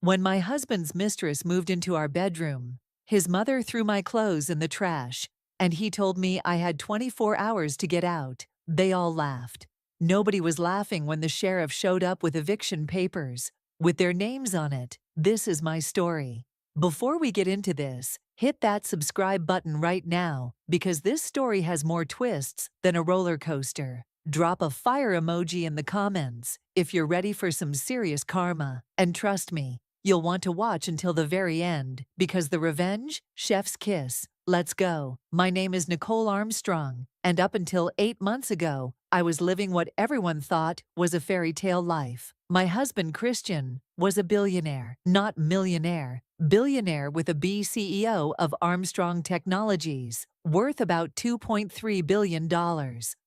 When my husband's mistress moved into our bedroom, his mother threw my clothes in the trash, and he told me I had 24 hours to get out. They all laughed. Nobody was laughing when the sheriff showed up with eviction papers, with their names on it. This is my story. Before we get into this, hit that subscribe button right now, because this story has more twists than a roller coaster. Drop a fire emoji in the comments if you're ready for some serious karma, and trust me, you'll want to watch until the very end, because the revenge, chef's kiss. Let's go. My name is Nicole Armstrong, and up until 8 months ago, I was living what everyone thought was a fairy tale life. My husband, Christian, was a billionaire, not millionaire. Billionaire with a B, CEO of Armstrong Technologies, worth about $2.3 billion.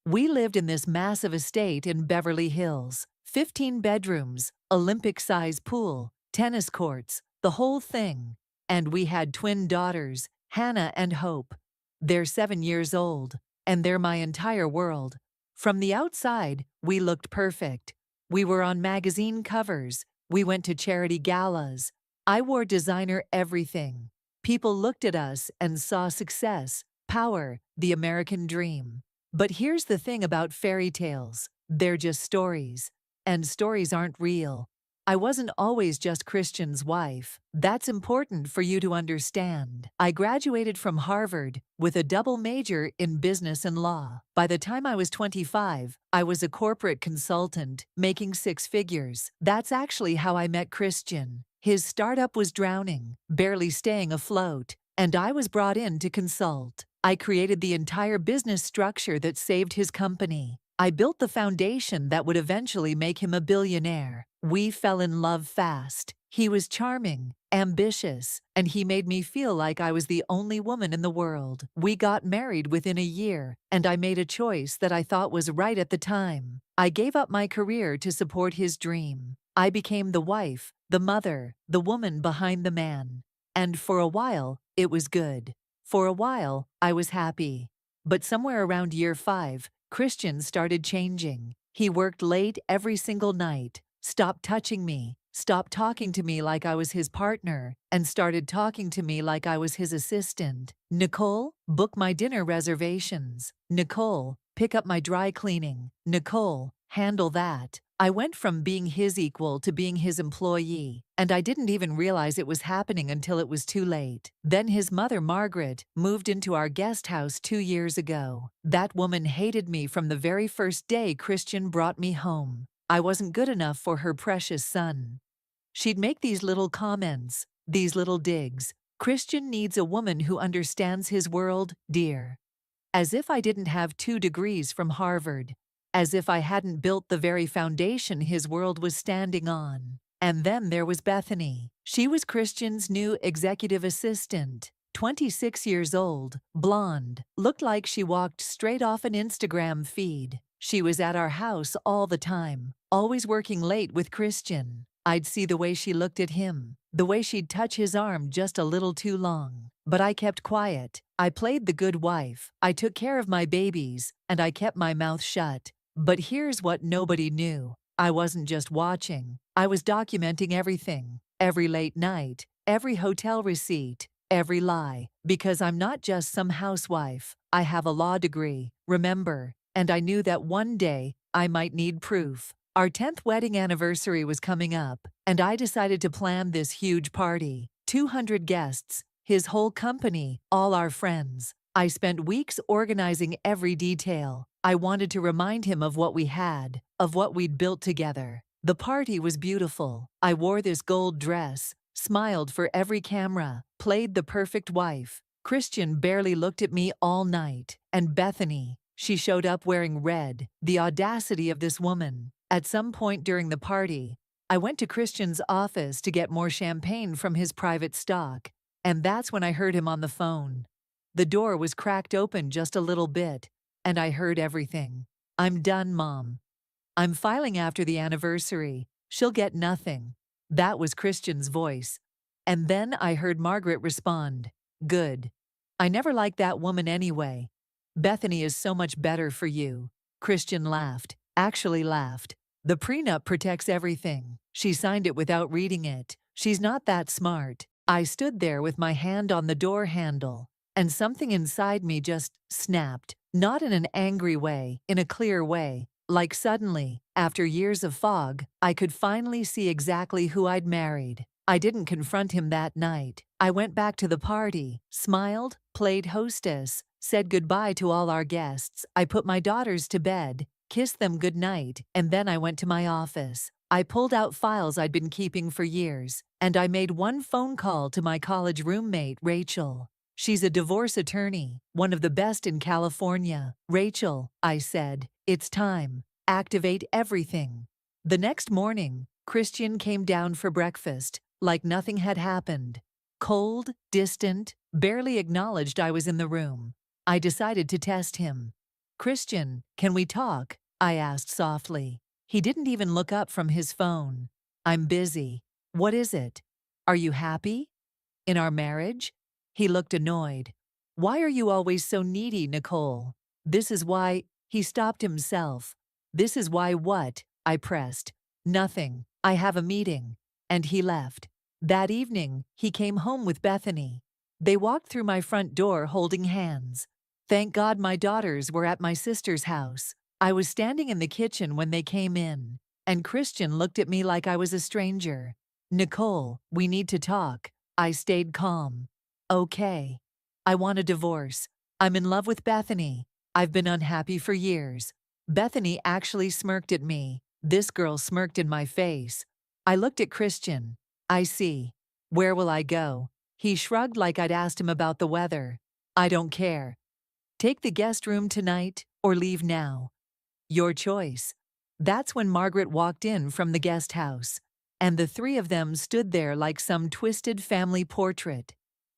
We lived in this massive estate in Beverly Hills, 15 bedrooms, Olympic-size pool, tennis courts, the whole thing. And we had twin daughters, Hannah and Hope. They're 7 years old, and they're my entire world. From the outside, we looked perfect. We were on magazine covers. We went to charity galas. I wore designer everything. People looked at us and saw success, power, the American dream. But here's the thing about fairy tales. They're just stories. And stories aren't real. I wasn't always just Christian's wife. That's important for you to understand. I graduated from Harvard with a double major in business and law. By the time I was 25, I was a corporate consultant, making 6 figures. That's actually how I met Christian. His startup was drowning, barely staying afloat, and I was brought in to consult. I created the entire business structure that saved his company. I built the foundation that would eventually make him a billionaire. We fell in love fast. He was charming, ambitious, and he made me feel like I was the only woman in the world. We got married within a year, and I made a choice that I thought was right at the time. I gave up my career to support his dream. I became the wife, the mother, the woman behind the man. And for a while, it was good. For a while, I was happy. But somewhere around year 5, Christian started changing. He worked late every single night, stopped touching me, stopped talking to me like I was his partner, and started talking to me like I was his assistant. Nicole, book my dinner reservations. Nicole, pick up my dry cleaning. Nicole, handle that. I went from being his equal to being his employee, and I didn't even realize it was happening until it was too late. Then his mother, Margaret, moved into our guest house 2 years ago. That woman hated me from the very first day Christian brought me home. I wasn't good enough for her precious son. She'd make these little comments, these little digs. Christian needs a woman who understands his world, dear. As if I didn't have 2 degrees from Harvard. As if I hadn't built the very foundation his world was standing on. And then there was Bethany. She was Christian's new executive assistant. 26 years old, blonde, looked like she walked straight off an Instagram feed. She was at our house all the time, always working late with Christian. I'd see the way she looked at him, the way she'd touch his arm just a little too long. But I kept quiet. I played the good wife. I took care of my babies, and I kept my mouth shut. But here's what nobody knew. I wasn't just watching. I was documenting everything. Every late night, every hotel receipt, every lie. Because I'm not just some housewife. I have a law degree, remember? And I knew that one day, I might need proof. Our 10th wedding anniversary was coming up, and I decided to plan this huge party. 200 guests, his whole company, all our friends. I spent weeks organizing every detail. I wanted to remind him of what we had, of what we'd built together. The party was beautiful. I wore this gold dress, smiled for every camera, played the perfect wife. Christian barely looked at me all night. And Bethany, she showed up wearing red. The audacity of this woman. At some point during the party, I went to Christian's office to get more champagne from his private stock. And that's when I heard him on the phone. The door was cracked open just a little bit, and I heard everything. "I'm done, Mom. I'm filing after the anniversary. She'll get nothing." That was Christian's voice. And then I heard Margaret respond, "Good. I never liked that woman anyway. Bethany is so much better for you." Christian laughed, actually laughed. "The prenup protects everything. She signed it without reading it. She's not that smart. I stood there with my hand on the door handle, and something inside me just snapped. Not in an angry way, in a clear way. Like suddenly, after years of fog, I could finally see exactly who I'd married. I didn't confront him that night. I went back to the party, smiled, played hostess, said goodbye to all our guests. I put my daughters to bed, kissed them goodnight, and then I went to my office. I pulled out files I'd been keeping for years, and I made one phone call to my college roommate, Rachel. She's a divorce attorney, one of the best in California. Rachel, I said, it's time. Activate everything. The next morning, Christian came down for breakfast, like nothing had happened. Cold, distant, barely acknowledged I was in the room. I decided to test him. Christian, can we talk? I asked softly. He didn't even look up from his phone. I'm busy. What is it? Are you happy? In our marriage? He looked annoyed. Why are you always so needy, Nicole? This is why. He stopped himself. This is why what? I pressed. Nothing. I have a meeting. And he left. That evening, he came home with Bethany. They walked through my front door holding hands. Thank God my daughters were at my sister's house. I was standing in the kitchen when they came in, and Christian looked at me like I was a stranger. Nicole, we need to talk. I stayed calm. Okay. I want a divorce. I'm in love with Bethany. I've been unhappy for years. Bethany actually smirked at me. This girl smirked in my face. I looked at Christian. I see. Where will I go? He shrugged like I'd asked him about the weather. I don't care. Take the guest room tonight or leave now. Your choice. That's when Margaret walked in from the guest house, and the three of them stood there like some twisted family portrait.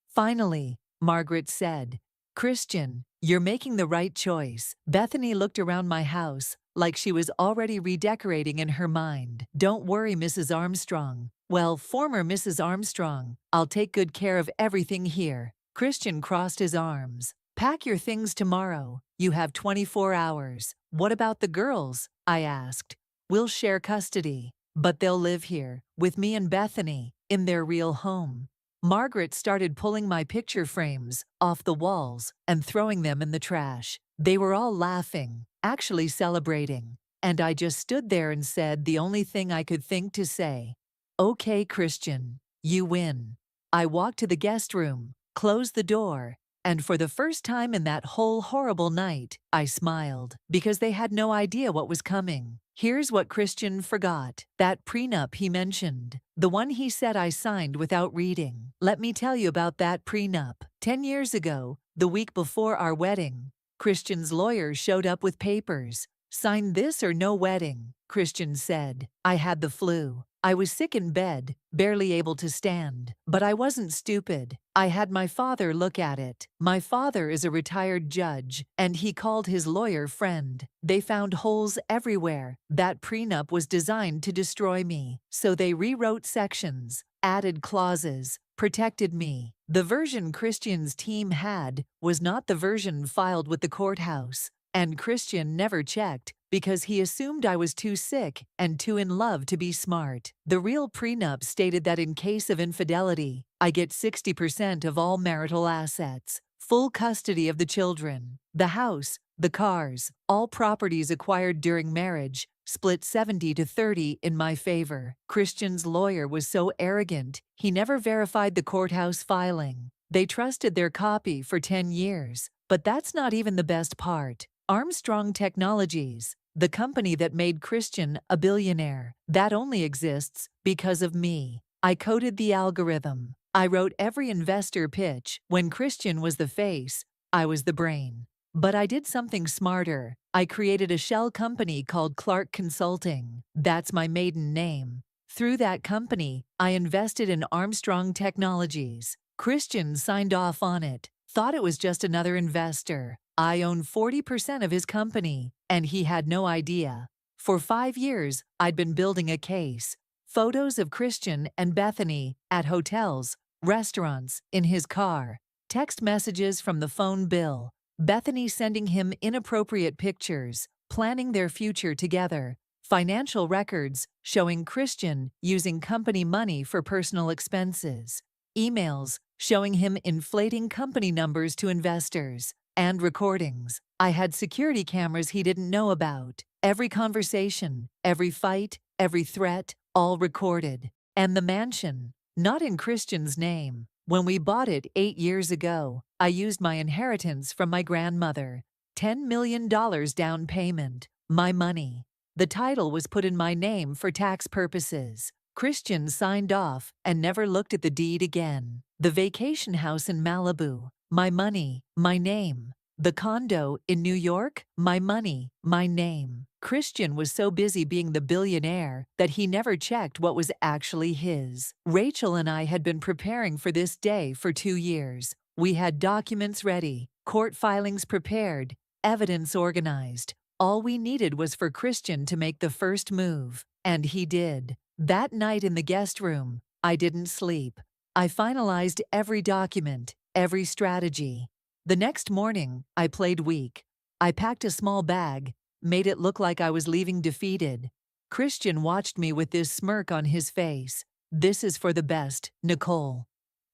Finally, Margaret said, Christian, you're making the right choice. Bethany looked around my house like she was already redecorating in her mind. Don't worry, Mrs. Armstrong. Well, former Mrs. Armstrong, I'll take good care of everything here. Christian crossed his arms. Pack your things tomorrow. You have 24 hours. What about the girls? I asked. We'll share custody, but they'll live here, with me and Bethany, in their real home. Margaret started pulling my picture frames off the walls and throwing them in the trash. They were all laughing, actually celebrating, and I just stood there and said the only thing I could think to say. Okay, Christian, you win. I walked to the guest room, closed the door, and for the first time in that whole horrible night, I smiled, because they had no idea what was coming. Here's what Christian forgot. That prenup he mentioned. The one he said I signed without reading. Let me tell you about that prenup. 10 years ago, the week before our wedding, Christian's lawyer showed up with papers. Sign this or no wedding, Christian said. I had the flu. I was sick in bed, barely able to stand, but I wasn't stupid. I had my father look at it. My father is a retired judge, and he called his lawyer friend. They found holes everywhere. That prenup was designed to destroy me, so they rewrote sections, added clauses, protected me. The version Christian's team had was not the version filed with the courthouse, and Christian never checked, because he assumed I was too sick and too in love to be smart. The real prenup stated that in case of infidelity, I get 60% of all marital assets, full custody of the children, the house, the cars, all properties acquired during marriage, split 70-30 in my favor. Christian's lawyer was so arrogant, he never verified the courthouse filing. They trusted their copy for 10 years. But that's not even the best part. Armstrong Technologies, the company that made Christian a billionaire, that only exists because of me. I coded the algorithm. I wrote every investor pitch. When Christian was the face, I was the brain. But I did something smarter. I created a shell company called Clark Consulting. That's my maiden name. Through that company, I invested in Armstrong Technologies. Christian signed off on it, thought it was just another investor. I own 40% of his company, and he had no idea. For 5 years, I'd been building a case. Photos of Christian and Bethany at hotels, restaurants, in his car. Text messages from the phone bill. Bethany sending him inappropriate pictures, planning their future together. Financial records showing Christian using company money for personal expenses. Emails showing him inflating company numbers to investors. And recordings. I had security cameras he didn't know about. Every conversation, every fight, every threat, all recorded. And the mansion, not in Christian's name. When we bought it 8 years ago, I used my inheritance from my grandmother. $10 million down payment. My money. The title was put in my name for tax purposes. Christian signed off and never looked at the deed again. The vacation house in Malibu. My money, my name. The condo in New York, my money, my name. Christian was so busy being the billionaire that he never checked what was actually his. Rachel and I had been preparing for this day for 2 years. We had documents ready, court filings prepared, evidence organized. All we needed was for Christian to make the first move, and he did. That night in the guest room, I didn't sleep. I finalized every document, every strategy. The next morning, I played weak. I packed a small bag, made it look like I was leaving defeated. Christian watched me with this smirk on his face. This is for the best, Nicole.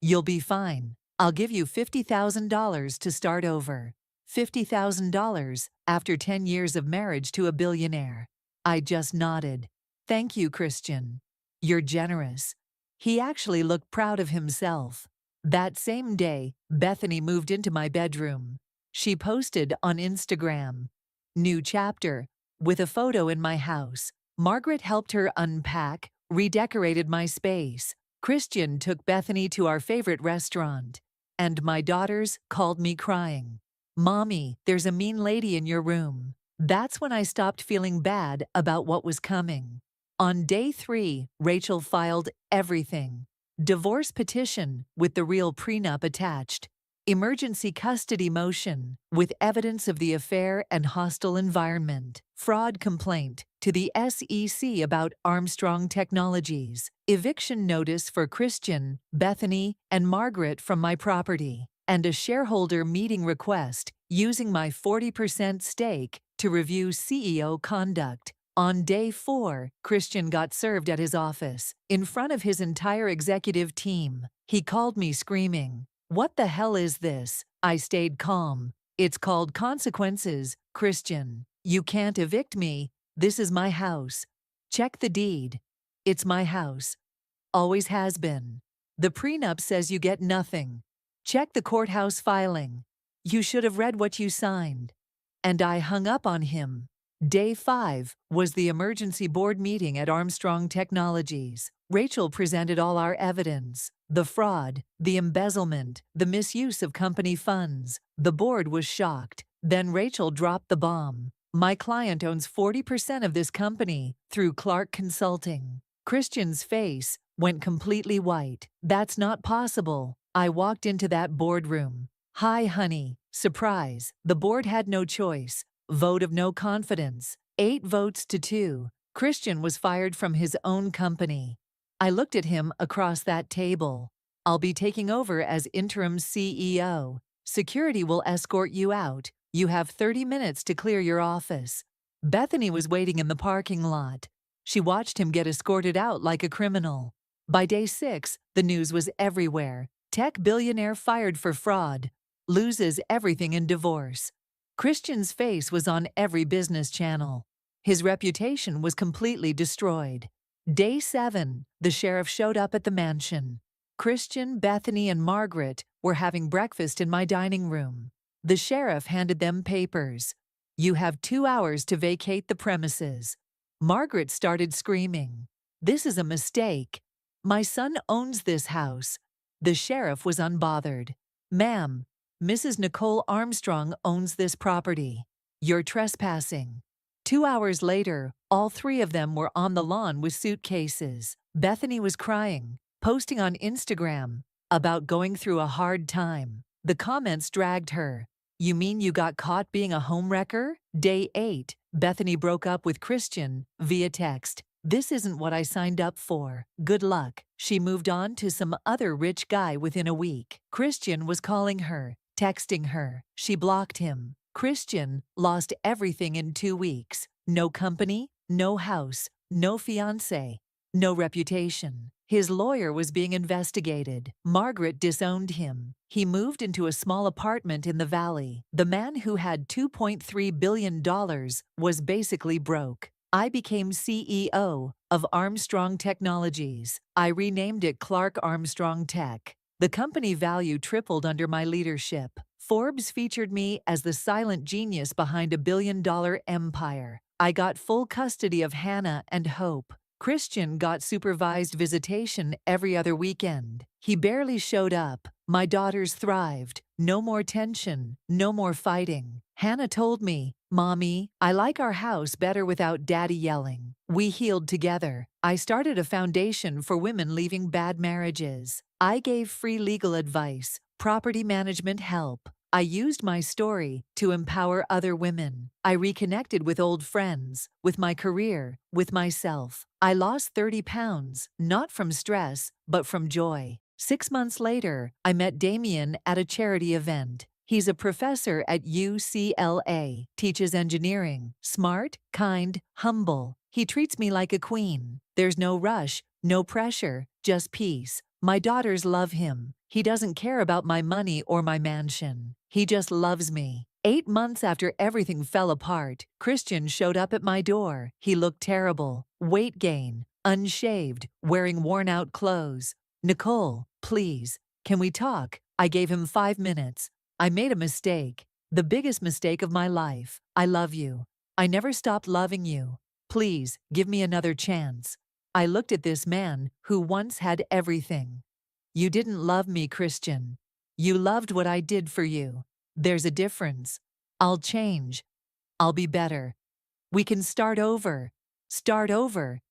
You'll be fine. I'll give you $50,000 to start over. $50,000 after 10 years of marriage to a billionaire. I just nodded. Thank you, Christian. You're generous. He actually looked proud of himself. That same day, Bethany moved into my bedroom. She posted on Instagram, "New chapter," with a photo in my house. Margaret helped her unpack, redecorated my space. Christian took Bethany to our favorite restaurant. And my daughters called me crying. "Mommy, there's a mean lady in your room." That's when I stopped feeling bad about what was coming. On day 3, Rachel filed everything. Divorce petition with the real prenup attached. Emergency custody motion with evidence of the affair and hostile environment. Fraud complaint to the SEC about Armstrong Technologies. Eviction notice for Christian, Bethany, and Margaret from my property. And a shareholder meeting request using my 40% stake to review CEO conduct. On day 4, Christian got served at his office, in front of his entire executive team. He called me screaming, "What the hell is this?" I stayed calm. "It's called consequences, Christian. You can't evict me. This is my house. Check the deed. It's my house. Always has been. The prenup says you get nothing. Check the courthouse filing. You should have read what you signed." And I hung up on him. Day 5 was the emergency board meeting at Armstrong Technologies. Rachel presented all our evidence. The fraud, the embezzlement, the misuse of company funds. The board was shocked. Then Rachel dropped the bomb. "My client owns 40% of this company through Clark Consulting." Christian's face went completely white. "That's not possible." I walked into that boardroom. "Hi, honey." Surprise. The board had no choice. Vote of no confidence. 8 votes to 2. Christian was fired from his own company. I looked at him across that table. "I'll be taking over as interim CEO. Security will escort you out. You have 30 minutes to clear your office." Bethany was waiting in the parking lot. She watched him get escorted out like a criminal. By day 6, the news was everywhere. Tech billionaire fired for fraud. Loses everything in divorce. Christian's face was on every business channel. His reputation was completely destroyed. Day 7, the sheriff showed up at the mansion. Christian, Bethany, and Margaret were having breakfast in my dining room. The sheriff handed them papers. "You have 2 hours to vacate the premises." Margaret started screaming. "This is a mistake. My son owns this house." The sheriff was unbothered. "Ma'am, Mrs. Nicole Armstrong owns this property. You're trespassing." 2 hours later, all 3 of them were on the lawn with suitcases. Bethany was crying, posting on Instagram about going through a hard time. The comments dragged her. "You mean you got caught being a homewrecker?" Day 8, Bethany broke up with Christian via text. "This isn't what I signed up for. Good luck." She moved on to some other rich guy within a week. Christian was calling her, texting her. She blocked him. Christian lost everything in 2 weeks. No company, no house, no fiancé, no reputation. His lawyer was being investigated. Margaret disowned him. He moved into a small apartment in the valley. The man who had $2.3 billion was basically broke. I became CEO of Armstrong Technologies. I renamed it Clark Armstrong Tech. The company value tripled under my leadership. Forbes featured me as the silent genius behind $1 billion empire. I got full custody of Hannah and Hope. Christian got supervised visitation every other weekend. He barely showed up. My daughters thrived. No more tension, no more fighting. Hannah told me, "Mommy, I like our house better without Daddy yelling." We healed together. I started a foundation for women leaving bad marriages. I gave free legal advice, property management help. I used my story to empower other women. I reconnected with old friends, with my career, with myself. I lost 30 pounds, not from stress, but from joy. 6 months later, I met Damien at a charity event. He's a professor at UCLA, teaches engineering, smart, kind, humble. He treats me like a queen. There's no rush, no pressure, just peace. My daughters love him. He doesn't care about my money or my mansion. He just loves me. 8 months after everything fell apart, Christian showed up at my door. He looked terrible. Weight gain, unshaved, wearing worn-out clothes. "Nicole, please, can we talk?" I gave him 5 minutes. "I made a mistake. The biggest mistake of my life. I love you. I never stopped loving you. Please, give me another chance." I looked at this man who once had everything. "You didn't love me, Christian. You loved what I did for you. There's a difference. I'll change. I'll be better. We can start over. Start over.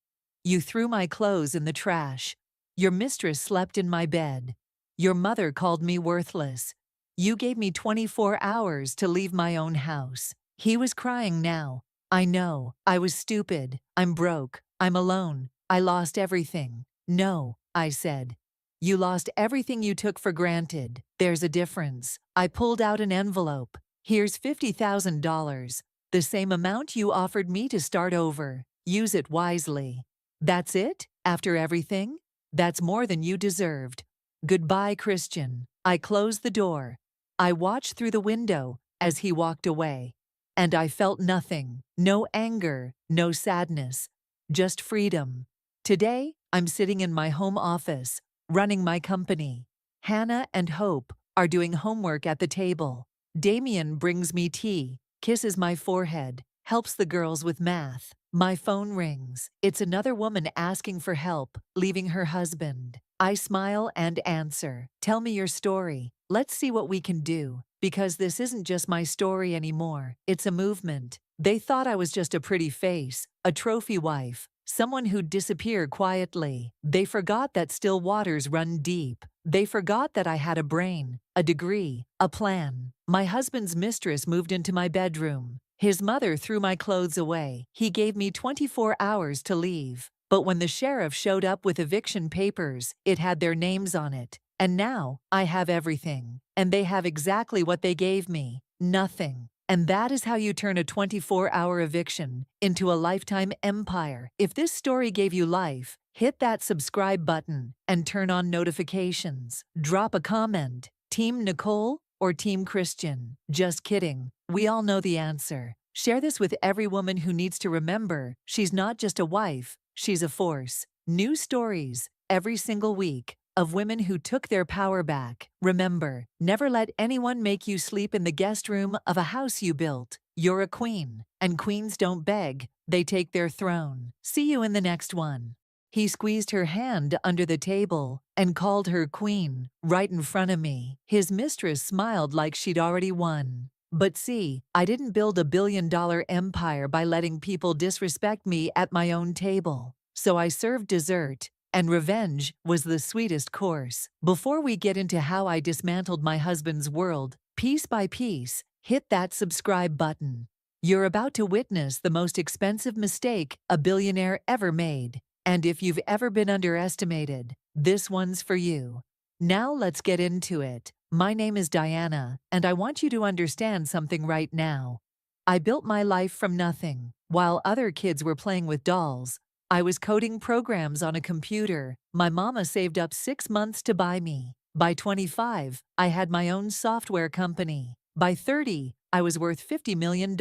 You threw my clothes in the trash. Your mistress slept in my bed. Your mother called me worthless. You gave me 24 hours to leave my own house." He was crying now. "I know. I was stupid. I'm broke. I'm alone. I lost everything." "No," I said. "You lost everything you took for granted. There's a difference." I pulled out an envelope. "Here's $50,000. The same amount you offered me to start over. Use it wisely." "That's it? After everything?" "That's more than you deserved. Goodbye, Christian." I closed the door. I watched through the window as he walked away. And I felt nothing. No anger, no sadness. Just freedom. Today, I'm sitting in my home office, running my company. Hannah and Hope are doing homework at the table. Damien brings me tea, kisses my forehead, helps the girls with math. My phone rings. It's another woman asking for help, leaving her husband. I smile and answer. "Tell me your story. Let's see what we can do. Because this isn't just my story anymore. It's a movement." They thought I was just a pretty face, a trophy wife, someone who'd disappear quietly. They forgot that still waters run deep. They forgot that I had a brain, a degree, a plan. My husband's mistress moved into my bedroom. His mother threw my clothes away. He gave me 24 hours to leave. But when the sheriff showed up with eviction papers, it had their names on it. And now, I have everything. And they have exactly what they gave me. Nothing. And that is how you turn a 24-hour eviction into a lifetime empire. If this story gave you life, hit that subscribe button and turn on notifications. Drop a comment. Team Nicole or Team Christian? Just kidding. We all know the answer. Share this with every woman who needs to remember she's not just a wife, she's a force. New stories every single week of women who took their power back. Remember, never let anyone make you sleep in the guest room of a house you built. You're a queen, and queens don't beg, they take their throne. See you in the next one. He squeezed her hand under the table and called her queen right in front of me. His mistress smiled like she'd already won. But see, I didn't build a billion-dollar empire by letting people disrespect me at my own table. So I served dessert, and revenge was the sweetest course. Before we get into how I dismantled my husband's world, piece by piece, hit that subscribe button. You're about to witness the most expensive mistake a billionaire ever made. And if you've ever been underestimated, this one's for you. Now let's get into it. My name is Diana, and I want you to understand something right now. I built my life from nothing. While other kids were playing with dolls, I was coding programs on a computer my mama saved up 6 months to buy me. By 25, I had my own software company. By 30, I was worth $50 million.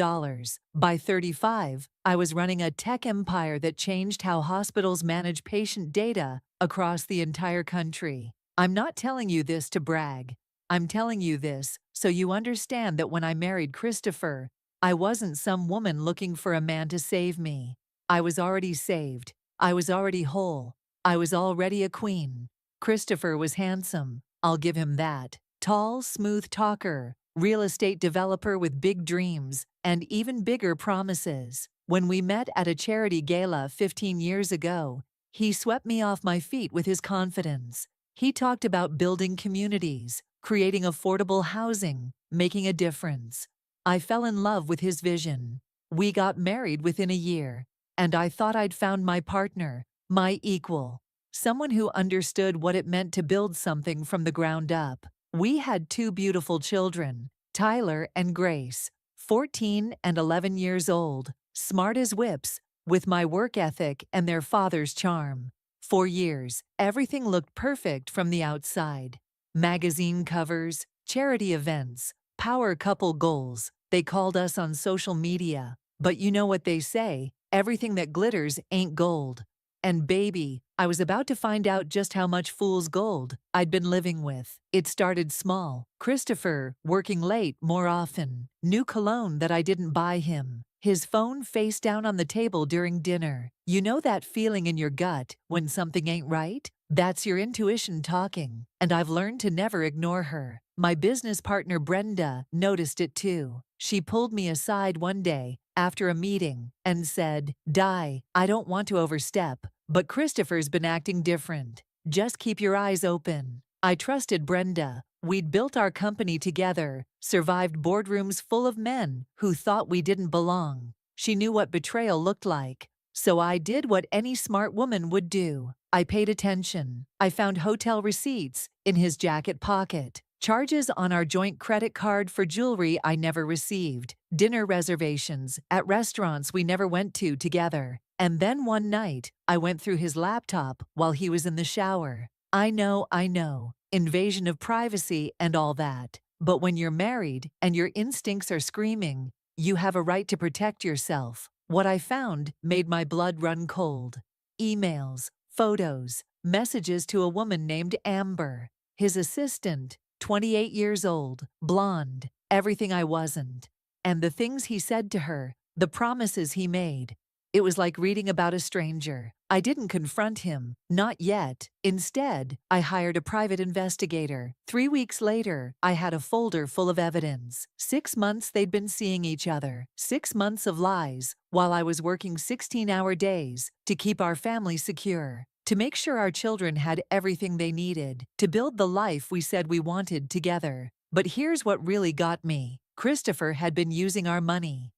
By 35, I was running a tech empire that changed how hospitals manage patient data across the entire country. I'm not telling you this to brag. I'm telling you this so you understand that when I married Christopher, I wasn't some woman looking for a man to save me. I was already saved. I was already whole. I was already a queen. Christopher was handsome. I'll give him that. Tall, smooth talker, real estate developer with big dreams and even bigger promises. When we met at a charity gala 15 years ago, he swept me off my feet with his confidence. He talked about building communities, creating affordable housing, making a difference. I fell in love with his vision. We got married within a year, and I thought I'd found my partner, my equal, someone who understood what it meant to build something from the ground up. We had two beautiful children, Tyler and Grace, 14 and 11 years old, smart as whips, with my work ethic and their father's charm. For years, everything looked perfect from the outside. Magazine covers, charity events, power couple goals. They called us on social media. But you know what they say, everything that glitters ain't gold. And baby, I was about to find out just how much fool's gold I'd been living with. It started small. Christopher, working late more often. New cologne that I didn't buy him. His phone face down on the table during dinner. You know that feeling in your gut when something ain't right? That's your intuition talking, and I've learned to never ignore her. My business partner Brenda noticed it too. She pulled me aside one day after a meeting and said, "Di, I don't want to overstep, but Christopher's been acting different. Just keep your eyes open." I trusted Brenda. We'd built our company together, survived boardrooms full of men who thought we didn't belong. She knew what betrayal looked like. So I did what any smart woman would do. I paid attention. I found hotel receipts in his jacket pocket, charges on our joint credit card for jewelry I never received, dinner reservations at restaurants we never went to together. And then one night, I went through his laptop while he was in the shower. I know, invasion of privacy and all that. But when you're married and your instincts are screaming, you have a right to protect yourself. What I found made my blood run cold. Emails, photos, messages to a woman named Amber, his assistant, 28 years old, blonde, everything I wasn't. And the things he said to her, the promises he made. It was like reading about a stranger. I didn't confront him, not yet. Instead, I hired a private investigator. 3 weeks later, I had a folder full of evidence. 6 months they'd been seeing each other. 6 months of lies, while I was working 16-hour days to keep our family secure, to make sure our children had everything they needed, to build the life we said we wanted together. But here's what really got me. Christopher had been using our money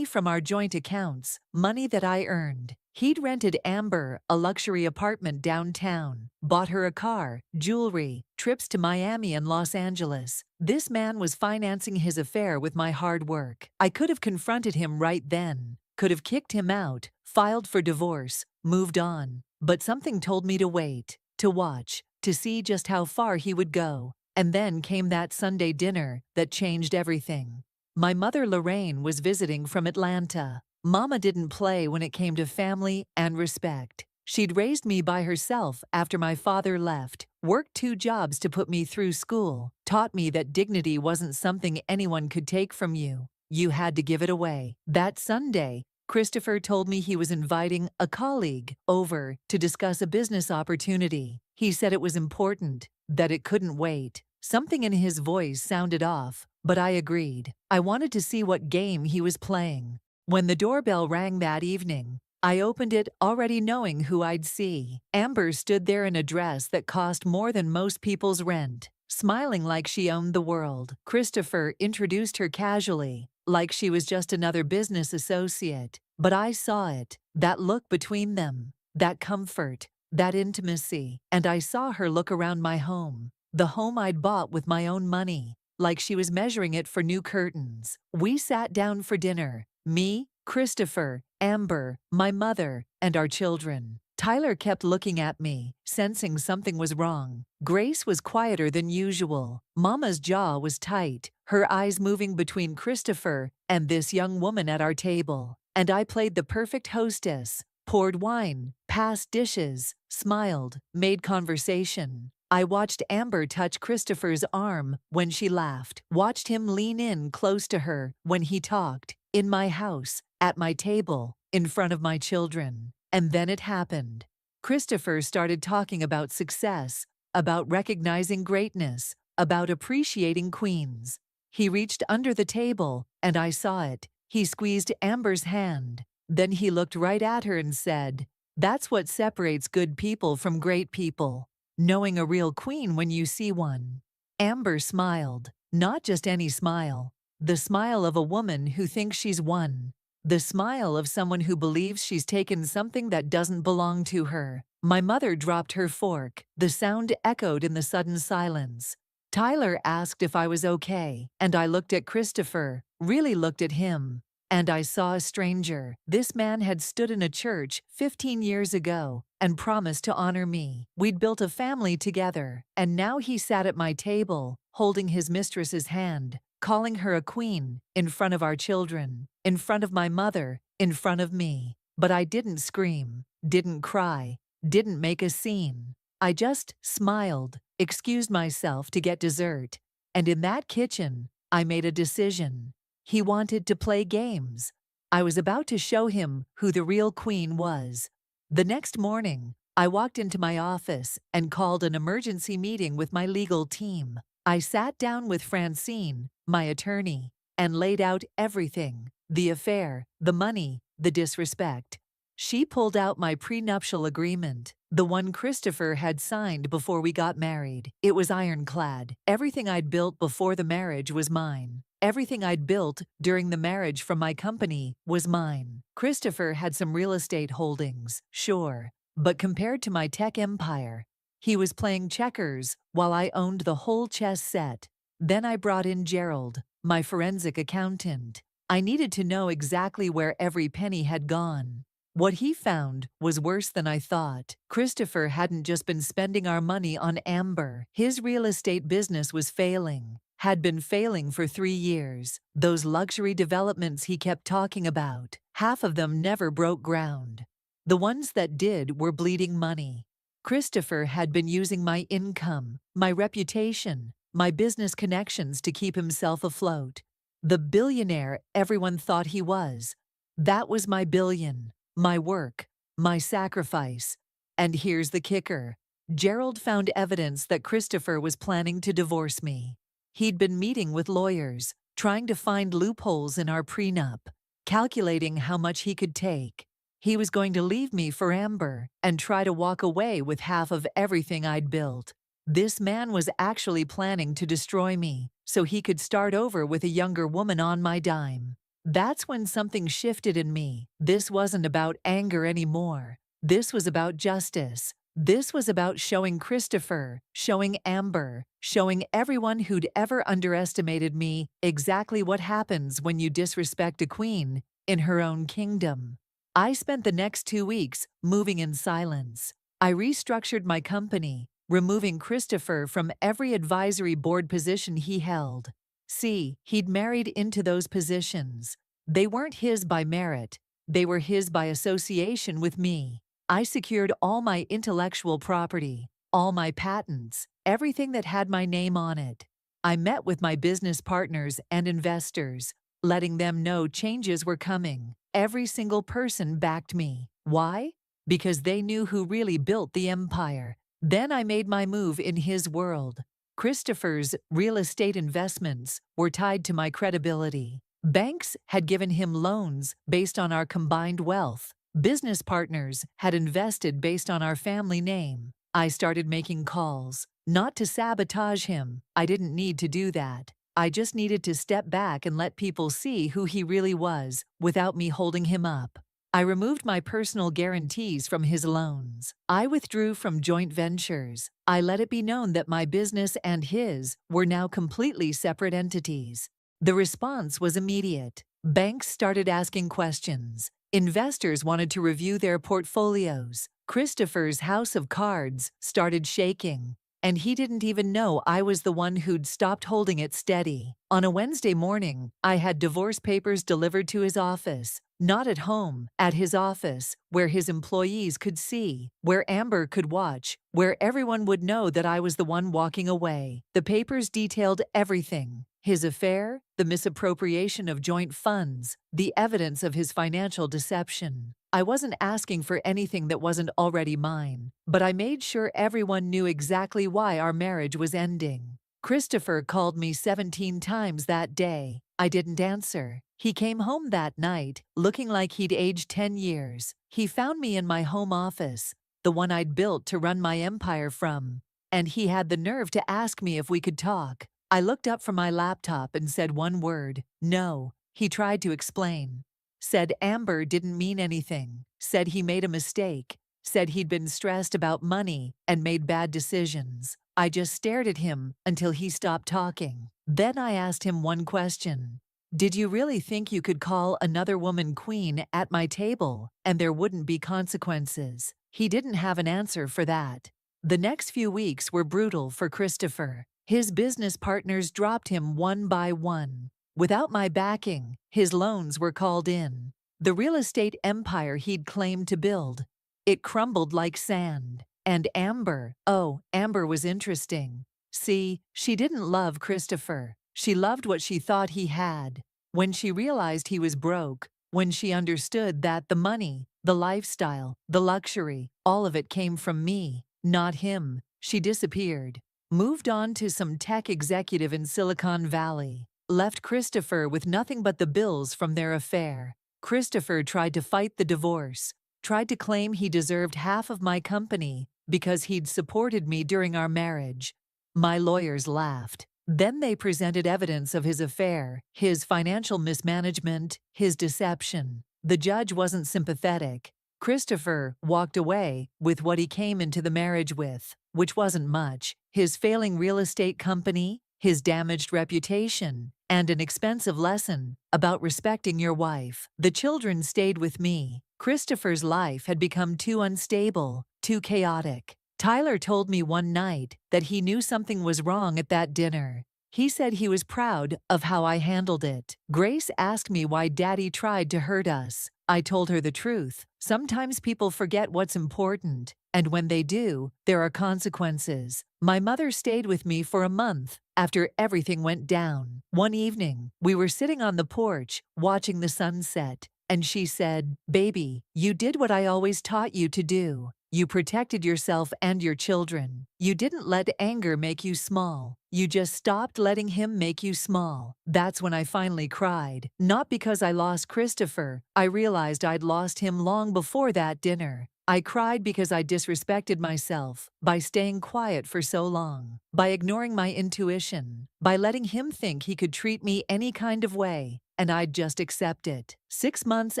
from our joint accounts, money that I earned. He'd rented Amber a luxury apartment downtown, bought her a car, jewelry, trips to Miami and Los Angeles. This man was financing his affair with my hard work. I could have confronted him right then, could have kicked him out, filed for divorce, moved on. But something told me to wait, to watch, to see just how far he would go. And then came that Sunday dinner that changed everything. My mother Lorraine was visiting from Atlanta. Mama didn't play when it came to family and respect. She'd raised me by herself after my father left, worked 2 jobs to put me through school, taught me that dignity wasn't something anyone could take from you. You had to give it away. That Sunday, Christopher told me he was inviting a colleague over to discuss a business opportunity. He said it was important, that it couldn't wait. Something in his voice sounded off, but I agreed. I wanted to see what game he was playing. When the doorbell rang that evening, I opened it already knowing who I'd see. Amber stood there in a dress that cost more than most people's rent, smiling like she owned the world. Christopher introduced her casually, like she was just another business associate. But I saw it, that look between them, that comfort, that intimacy. And I saw her look around my home, the home I'd bought with my own money, like she was measuring it for new curtains. We sat down for dinner, me, Christopher, Amber, my mother, and our children. Tyler kept looking at me, sensing something was wrong. Grace was quieter than usual. Mama's jaw was tight, her eyes moving between Christopher and this young woman at our table. And I played the perfect hostess, poured wine, passed dishes, smiled, made conversation. I watched Amber touch Christopher's arm when she laughed, watched him lean in close to her when he talked, in my house, at my table, in front of my children. And then it happened. Christopher started talking about success, about recognizing greatness, about appreciating queens. He reached under the table, and I saw it. He squeezed Amber's hand. Then he looked right at her and said, "That's what separates good people from great people. Knowing a real queen when you see one." Amber smiled, not just any smile. The smile of a woman who thinks she's won. The smile of someone who believes she's taken something that doesn't belong to her. My mother dropped her fork. The sound echoed in the sudden silence. Tyler asked if I was okay, and I looked at Christopher, really looked at him. And I saw a stranger. This man had stood in a church 15 years ago and promised to honor me. We'd built a family together, and now he sat at my table, holding his mistress's hand, calling her a queen, in front of our children, in front of my mother, in front of me. But I didn't scream, didn't cry, didn't make a scene. I just smiled, excused myself to get dessert, and in that kitchen, I made a decision. He wanted to play games. I was about to show him who the real queen was. The next morning, I walked into my office and called an emergency meeting with my legal team. I sat down with Francine, my attorney, and laid out everything: the affair, the money, the disrespect. She pulled out my prenuptial agreement, the one Christopher had signed before we got married. It was ironclad. Everything I'd built before the marriage was mine. Everything I'd built during the marriage from my company was mine. Christopher had some real estate holdings, sure, but compared to my tech empire, he was playing checkers while I owned the whole chess set. Then I brought in Gerald, my forensic accountant. I needed to know exactly where every penny had gone. What he found was worse than I thought. Christopher hadn't just been spending our money on Amber. His real estate business was failing, had been failing for 3 years. Those luxury developments he kept talking about, half of them never broke ground. The ones that did were bleeding money. Christopher had been using my income, my reputation, my business connections to keep himself afloat. The billionaire everyone thought he was. That was my billion. My work, my sacrifice. And here's the kicker. Gerald found evidence that Christopher was planning to divorce me. He'd been meeting with lawyers, trying to find loopholes in our prenup, calculating how much he could take. He was going to leave me for Amber and try to walk away with half of everything I'd built. This man was actually planning to destroy me so he could start over with a younger woman on my dime. That's when something shifted in me. This wasn't about anger anymore. This was about justice. This was about showing Christopher, showing Amber, showing everyone who'd ever underestimated me exactly what happens when you disrespect a queen in her own kingdom. I spent the next 2 weeks moving in silence. I restructured my company, removing Christopher from every advisory board position he held. See, he'd married into those positions. They weren't his by merit. They were his by association with me. I secured all my intellectual property, all my patents, everything that had my name on it. I met with my business partners and investors, letting them know changes were coming. Every single person backed me. Why? Because they knew who really built the empire. Then I made my move in his world. Christopher's real estate investments were tied to my credibility. Banks had given him loans based on our combined wealth. Business partners had invested based on our family name. I started making calls, not to sabotage him. I didn't need to do that. I just needed to step back and let people see who he really was without me holding him up. I removed my personal guarantees from his loans. I withdrew from joint ventures. I let it be known that my business and his were now completely separate entities. The response was immediate. Banks started asking questions. Investors wanted to review their portfolios. Christopher's house of cards started shaking. And he didn't even know I was the one who'd stopped holding it steady. On a Wednesday morning, I had divorce papers delivered to his office. Not at home, at his office, where his employees could see, where Amber could watch, where everyone would know that I was the one walking away. The papers detailed everything: his affair, the misappropriation of joint funds, the evidence of his financial deception. I wasn't asking for anything that wasn't already mine, but I made sure everyone knew exactly why our marriage was ending. Christopher called me 17 times that day. I didn't answer. He came home that night, looking like he'd aged 10 years. He found me in my home office, the one I'd built to run my empire from, and he had the nerve to ask me if we could talk. I looked up from my laptop and said one word: no. He tried to explain. Said Amber didn't mean anything. Said he made a mistake. Said he'd been stressed about money and made bad decisions. I just stared at him until he stopped talking. Then I asked him one question. Did you really think you could call another woman queen at my table and there wouldn't be consequences? He didn't have an answer for that. The next few weeks were brutal for Christopher. His business partners dropped him one by one. Without my backing, his loans were called in. The real estate empire he'd claimed to build, it crumbled like sand. And Amber, oh, Amber was interesting. See, she didn't love Christopher. She loved what she thought he had. When she realized he was broke, when she understood that the money, the lifestyle, the luxury, all of it came from me, not him, she disappeared. Moved on to some tech executive in Silicon Valley. Left Christopher with nothing but the bills from their affair. Christopher tried to fight the divorce, tried to claim he deserved half of my company because he'd supported me during our marriage. My lawyers laughed. Then they presented evidence of his affair, his financial mismanagement, his deception. The judge wasn't sympathetic. Christopher walked away with what he came into the marriage with, which wasn't much: his failing real estate company, his damaged reputation, and an expensive lesson about respecting your wife. The children stayed with me. Christopher's life had become too unstable, too chaotic. Tyler told me one night that he knew something was wrong at that dinner. He said he was proud of how I handled it. Grace asked me why Daddy tried to hurt us. I told her the truth. Sometimes people forget what's important, and when they do, there are consequences. My mother stayed with me for a month after everything went down. One evening, we were sitting on the porch, watching the sunset, and she said, "Baby, you did what I always taught you to do. You protected yourself and your children. You didn't let anger make you small. You just stopped letting him make you small." That's when I finally cried. Not because I lost Christopher. I realized I'd lost him long before that dinner. I cried because I disrespected myself by staying quiet for so long, by ignoring my intuition, by letting him think he could treat me any kind of way, and I'd just accept it. 6 months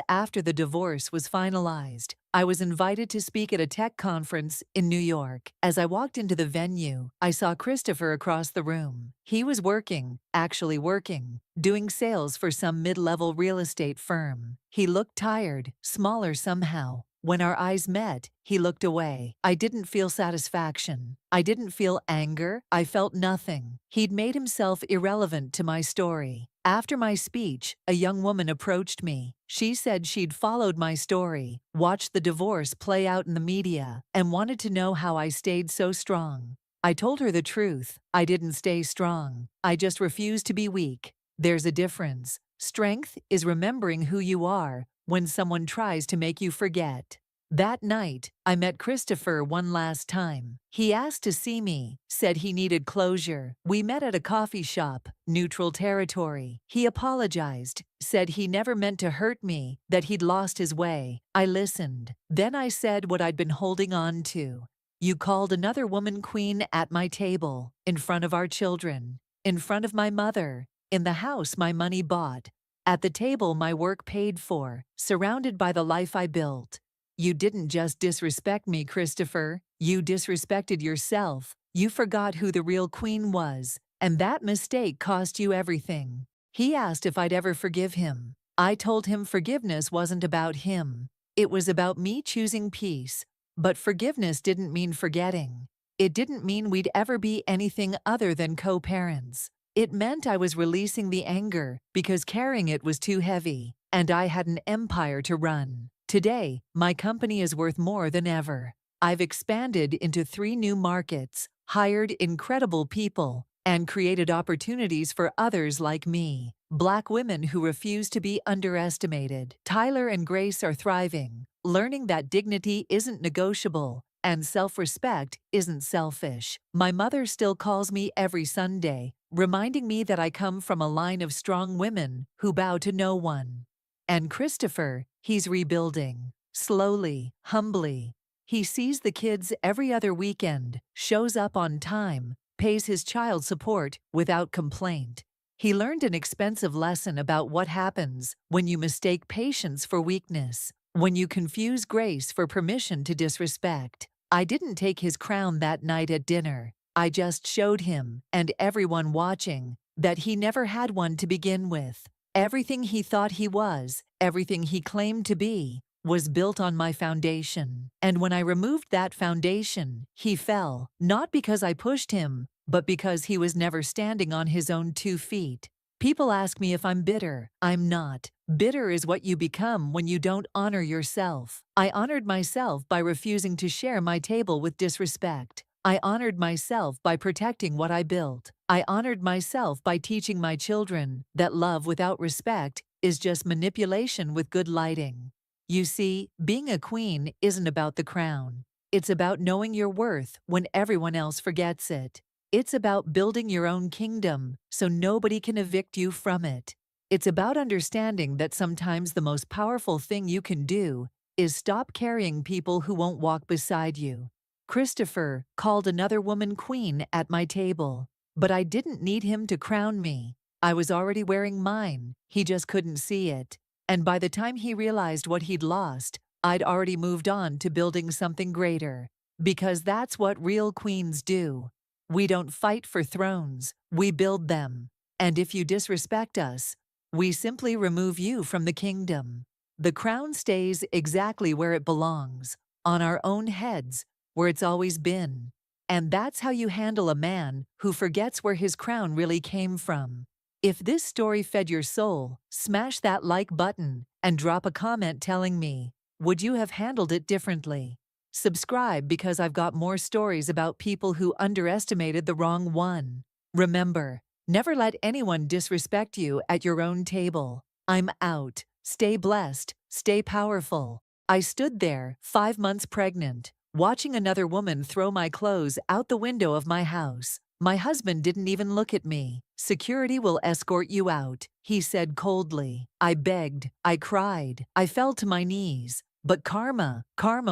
after the divorce was finalized, I was invited to speak at a tech conference in New York. As I walked into the venue, I saw Christopher across the room. He was working, actually working, doing sales for some mid-level real estate firm. He looked tired, smaller somehow. When our eyes met, he looked away. I didn't feel satisfaction. I didn't feel anger. I felt nothing. He'd made himself irrelevant to my story. After my speech, a young woman approached me. She said she'd followed my story, watched the divorce play out in the media, and wanted to know how I stayed so strong. I told her the truth. I didn't stay strong. I just refused to be weak. There's a difference. Strength is remembering who you are when someone tries to make you forget. That night, I met Christopher one last time. He asked to see me, said he needed closure. We met at a coffee shop, neutral territory. He apologized, said he never meant to hurt me, that he'd lost his way. I listened. Then I said what I'd been holding on to. You called another woman queen at my table, in front of our children, in front of my mother, in the house my money bought, at the table my work paid for, surrounded by the life I built. You didn't just disrespect me, Christopher. You disrespected yourself. You forgot who the real queen was, and that mistake cost you everything. He asked if I'd ever forgive him. I told him forgiveness wasn't about him. It was about me choosing peace. But forgiveness didn't mean forgetting. It didn't mean we'd ever be anything other than co-parents. It meant I was releasing the anger because carrying it was too heavy, and I had an empire to run. Today, my company is worth more than ever. I've expanded into 3 new markets, hired incredible people, and created opportunities for others like me. Black women who refuse to be underestimated. Tyler and Grace are thriving, learning that dignity isn't negotiable and self-respect isn't selfish. My mother still calls me every Sunday, reminding me that I come from a line of strong women who bow to no one. And Christopher, he's rebuilding. Slowly, humbly. He sees the kids every other weekend, shows up on time, pays his child support without complaint. He learned an expensive lesson about what happens when you mistake patience for weakness, when you confuse grace for permission to disrespect. I didn't take his crown that night at dinner. I just showed him, and everyone watching, that he never had one to begin with. Everything he thought he was, everything he claimed to be, was built on my foundation. And when I removed that foundation, he fell, not because I pushed him, but because he was never standing on his own 2 feet. People ask me if I'm bitter. I'm not. Bitter is what you become when you don't honor yourself. I honored myself by refusing to share my table with disrespect. I honored myself by protecting what I built. I honored myself by teaching my children that love without respect is just manipulation with good lighting. You see, being a queen isn't about the crown. It's about knowing your worth when everyone else forgets it. It's about building your own kingdom so nobody can evict you from it. It's about understanding that sometimes the most powerful thing you can do is stop carrying people who won't walk beside you. Christopher called another woman queen at my table, but I didn't need him to crown me. I was already wearing mine, he just couldn't see it. And by the time he realized what he'd lost, I'd already moved on to building something greater. Because that's what real queens do. We don't fight for thrones, we build them. And if you disrespect us, we simply remove you from the kingdom. The crown stays exactly where it belongs, on our own heads, where it's always been. And that's how you handle a man who forgets where his crown really came from. If this story fed your soul, smash that like button and drop a comment telling me, would you have handled it differently? Subscribe because I've got more stories about people who underestimated the wrong one. Remember, never let anyone disrespect you at your own table. I'm out. Stay blessed. Stay powerful. I stood there, 5 months pregnant, watching another woman throw my clothes out the window of my house. My husband didn't even look at me. Security will escort you out, he said coldly. I begged. I cried. I fell to my knees. But karma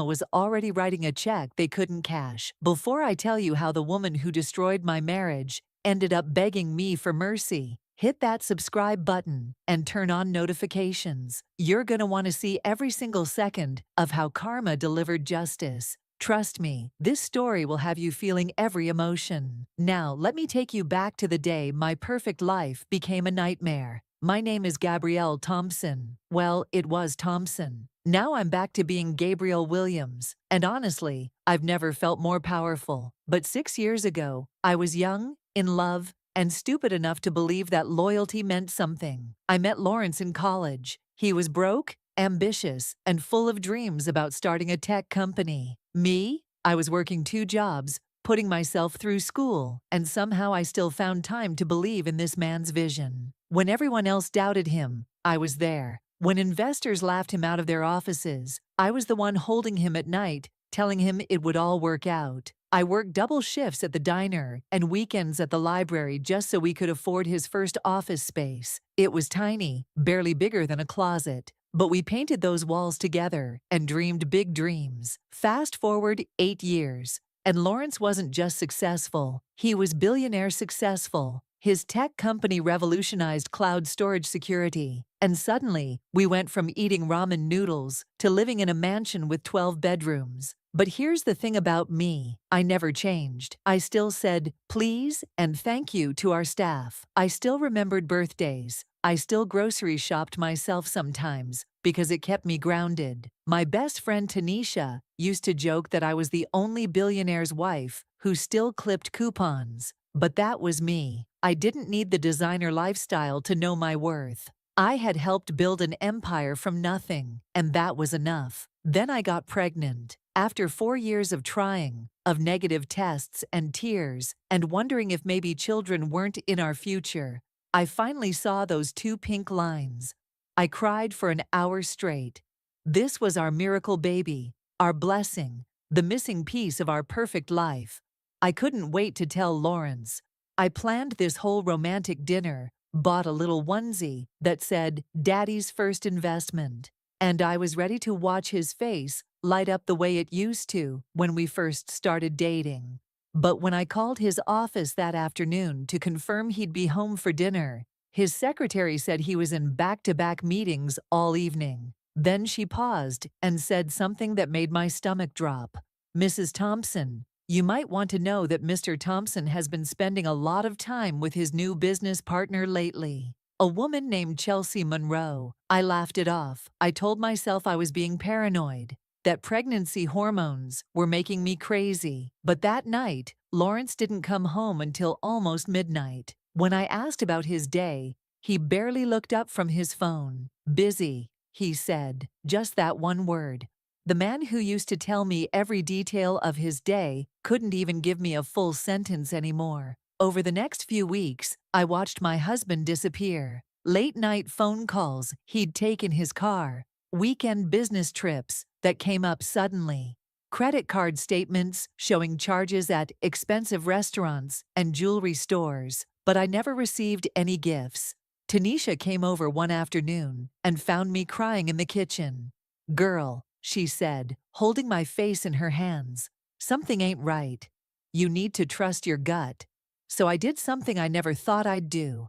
was already writing a check they couldn't cash. Before I tell you how the woman who destroyed my marriage ended up begging me for mercy, hit that subscribe button and turn on notifications. You're gonna want to see every single second of how karma delivered justice. Trust me, this story will have you feeling every emotion. Now, let me take you back to the day my perfect life became a nightmare. My name is Gabrielle Thompson. Well, it was Thompson. Now I'm back to being Gabrielle Williams. And honestly, I've never felt more powerful. But 6 years ago, I was young, in love, and stupid enough to believe that loyalty meant something. I met Lawrence in college. He was broke, ambitious, and full of dreams about starting a tech company. Me? I was working 2 jobs, putting myself through school, and somehow I still found time to believe in this man's vision. When everyone else doubted him, I was there. When investors laughed him out of their offices, I was the one holding him at night, telling him it would all work out. I worked double shifts at the diner and weekends at the library just so we could afford his first office space. It was tiny, barely bigger than a closet. But we painted those walls together and dreamed big dreams. Fast forward 8 years, and Lawrence wasn't just successful, he was billionaire successful. His tech company revolutionized cloud storage security, and suddenly, we went from eating ramen noodles to living in a mansion with 12 bedrooms. But here's the thing about me, I never changed. I still said please and thank you to our staff. I still remembered birthdays, I still grocery shopped myself sometimes because it kept me grounded. My best friend Tanisha used to joke that I was the only billionaire's wife who still clipped coupons. But that was me. I didn't need the designer lifestyle to know my worth. I had helped build an empire from nothing, and that was enough. Then I got pregnant. After 4 years of trying, of negative tests and tears, and wondering if maybe children weren't in our future, I finally saw those 2 pink lines. I cried for an hour straight. This was our miracle baby, our blessing, the missing piece of our perfect life. I couldn't wait to tell Lawrence. I planned this whole romantic dinner, bought a little onesie that said, "Daddy's first investment," and I was ready to watch his face light up the way it used to when we first started dating. But when I called his office that afternoon to confirm he'd be home for dinner, his secretary said he was in back-to-back meetings all evening. Then she paused and said something that made my stomach drop. "Mrs. Thompson, you might want to know that Mr. Thompson has been spending a lot of time with his new business partner lately. A woman named Chelsea Monroe." I laughed it off. I told myself I was being paranoid, that pregnancy hormones were making me crazy. But that night, Lawrence didn't come home until almost midnight. When I asked about his day, he barely looked up from his phone. "Busy," he said, just that one word. The man who used to tell me every detail of his day couldn't even give me a full sentence anymore. Over the next few weeks, I watched my husband disappear. Late-night phone calls he'd take in his car, weekend business trips that came up suddenly, credit card statements showing charges at expensive restaurants and jewelry stores, but I never received any gifts. Tanisha came over one afternoon and found me crying in the kitchen. "Girl," she said, holding my face in her hands, "something ain't right. You need to trust your gut." So I did something I never thought I'd do.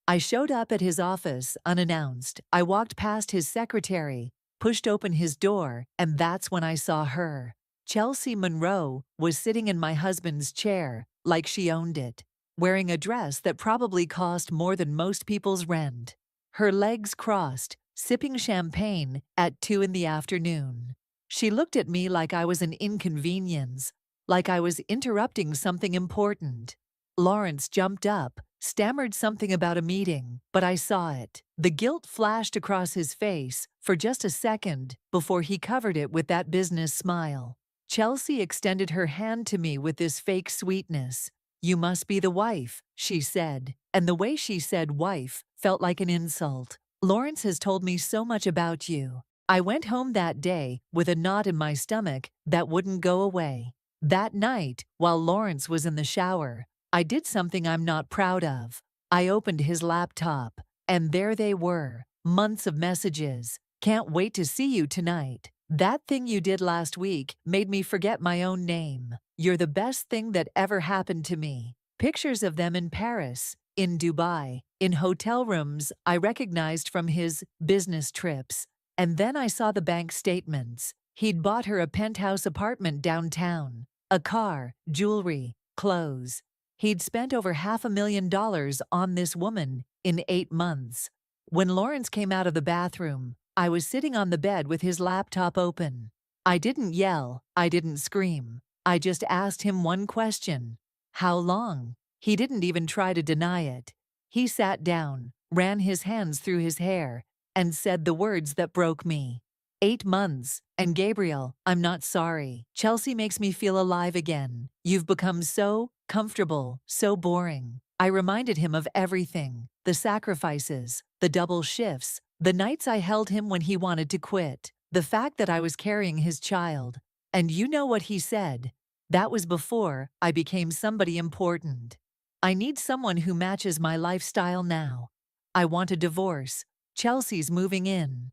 I showed up at his office unannounced. I walked past his secretary, pushed open his door, and that's when I saw her. Chelsea Monroe was sitting in my husband's chair, like she owned it, wearing a dress that probably cost more than most people's rent. Her legs crossed, sipping champagne at 2 in the afternoon. She looked at me like I was an inconvenience, like I was interrupting something important. Lawrence jumped up, stammered something about a meeting, but I saw it. The guilt flashed across his face for just a second before he covered it with that business smile. Chelsea extended her hand to me with this fake sweetness. "You must be the wife," she said, and the way she said wife felt like an insult. "Lawrence has told me so much about you." I went home that day with a knot in my stomach that wouldn't go away. That night, while Lawrence was in the shower, I did something I'm not proud of. I opened his laptop, and there they were, months of messages. "Can't wait to see you tonight. That thing you did last week made me forget my own name. You're the best thing that ever happened to me." Pictures of them in Paris, in Dubai, in hotel rooms I recognized from his business trips. And then I saw the bank statements. He'd bought her a penthouse apartment downtown, a car, jewelry, clothes. He'd spent over $500,000 on this woman in 8 months. When Lawrence came out of the bathroom, I was sitting on the bed with his laptop open. I didn't yell, I didn't scream. I just asked him one question. "How long?" He didn't even try to deny it. He sat down, ran his hands through his hair, and said the words that broke me. 8 months, and Gabriel, I'm not sorry. Chelsea makes me feel alive again. You've become so comfortable, so boring. I reminded him of everything, the sacrifices, the double shifts, the nights I held him when he wanted to quit, the fact that I was carrying his child. And you know what he said? That was before I became somebody important. "I need someone who matches my lifestyle now. I want a divorce. Chelsea's moving in."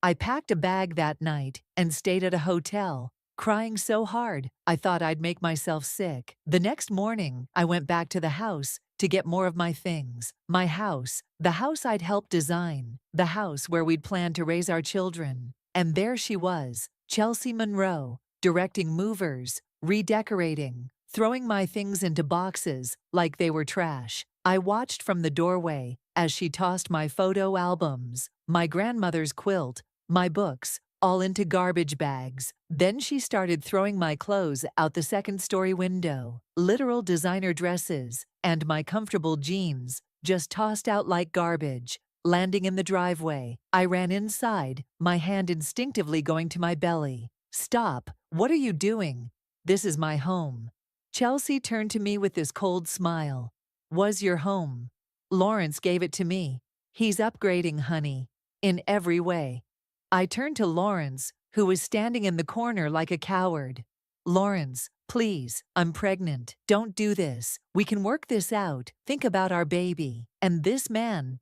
I packed a bag that night and stayed at a hotel, crying so hard I thought I'd make myself sick. The next morning, I went back to the house to get more of my things. My house, the house I'd helped design, the house where we'd planned to raise our children. And there she was, Chelsea Monroe, directing movers, redecorating, throwing my things into boxes like they were trash. I watched from the doorway as she tossed my photo albums, my grandmother's quilt, my books, all into garbage bags. Then she started throwing my clothes out the second-story window, literal designer dresses, and my comfortable jeans, just tossed out like garbage. Landing in the driveway, I ran inside, my hand instinctively going to my belly. "Stop! What are you doing? This is my home." Chelsea turned to me with this cold smile. "Was your home? Lawrence gave it to me. He's upgrading, honey. In every way." I turned to Lawrence, who was standing in the corner like a coward. "Lawrence, please, I'm pregnant. Don't do this. We can work this out. Think about our baby." And this man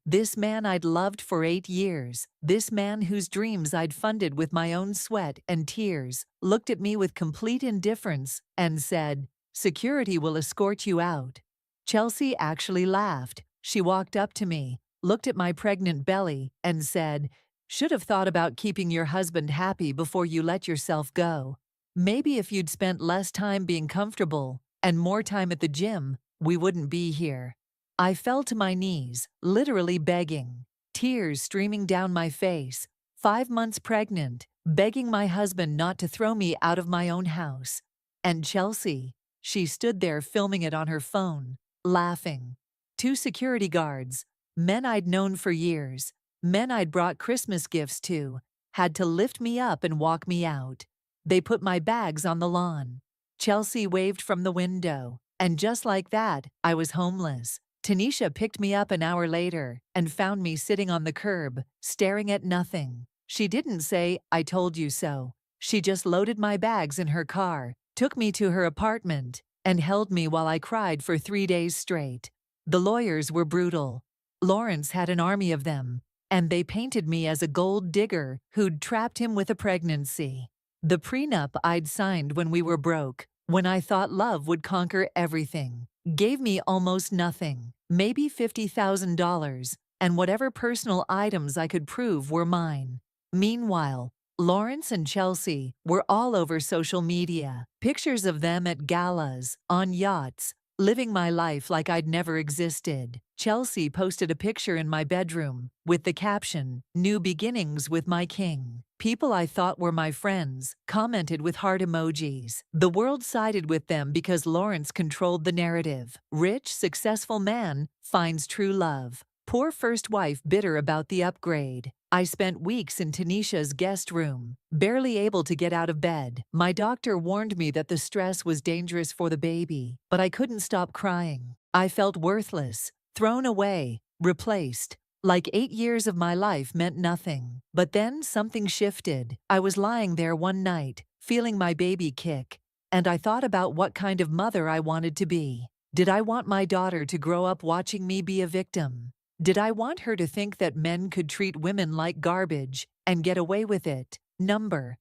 I'd loved for 8 years, this man whose dreams I'd funded with my own sweat and tears, looked at me with complete indifference and said, "Security will escort you out." Chelsea actually laughed. She walked up to me, looked at my pregnant belly, and said, "Should have thought about keeping your husband happy before you let yourself go. Maybe if you'd spent less time being comfortable and more time at the gym, we wouldn't be here." I fell to my knees, literally begging, tears streaming down my face, 5 months pregnant, begging my husband not to throw me out of my own house. And Chelsea, she stood there filming it on her phone, laughing. 2 security guards, men I'd known for years, men I'd brought Christmas gifts to, had to lift me up and walk me out. They put my bags on the lawn. Chelsea waved from the window, and just like that, I was homeless. Tanisha picked me up an hour later and found me sitting on the curb, staring at nothing. She didn't say, "I told you so." She just loaded my bags in her car, took me to her apartment, and held me while I cried for 3 days straight. The lawyers were brutal. Lawrence had an army of them, and they painted me as a gold digger who'd trapped him with a pregnancy. The prenup I'd signed when we were broke, when I thought love would conquer everything, gave me almost nothing, maybe $50,000, and whatever personal items I could prove were mine. Meanwhile, Lawrence and Chelsea were all over social media, pictures of them at galas, on yachts, living my life like I'd never existed. Chelsea posted a picture in my bedroom with the caption, "New beginnings with my king." People I thought were my friends commented with heart emojis. The world sided with them because Lawrence controlled the narrative. Rich, successful man finds true love. Poor first wife bitter about the upgrade. I spent weeks in Tanisha's guest room, barely able to get out of bed. My doctor warned me that the stress was dangerous for the baby, but I couldn't stop crying. I felt worthless, thrown away, replaced. Like 8 years of my life meant nothing. But then something shifted. I was lying there one night, feeling my baby kick, and I thought about what kind of mother I wanted to be. Did I want my daughter to grow up watching me be a victim? Did I want her to think that men could treat women like garbage and get away with it?